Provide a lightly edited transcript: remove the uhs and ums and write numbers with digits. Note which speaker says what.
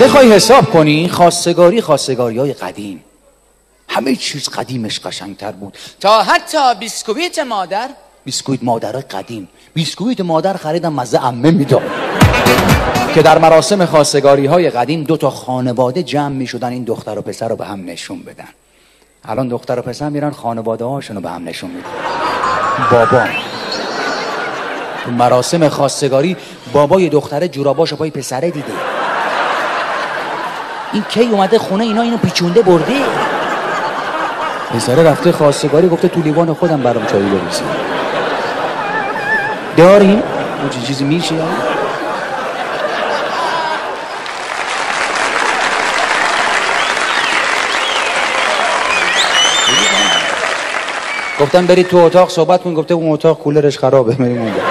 Speaker 1: بخوای حساب کنی خواستگاری‌های قدیم، همه چیز قدیمش قشنگتر بود، تا حتی بیسکویت مادر، بیسکویت مادرای قدیم، بیسکویت مادر خریدم مزه عمه میداد که در مراسم خواستگاری‌های قدیم 2 خانواده جمع میشدن این دختر و پسر رو به هم نشون بدن. الان دختر و پسر میرن خانواده هاشون رو به هم نشون میدن. بابا تو مراسم خواستگاری بابای دختره جوراباشو پای پسره دیده، این کی اومده خونه اینا اینو پیچونده برده، پسره رفته خواستگاری گفته تو لیوان خودم برام چایی بریزی. داریم اون چیزی میشه؟ گفتم برید تو اتاق صحبت کن، گفته اون اتاق کولرش خرابه، بریم اونجا.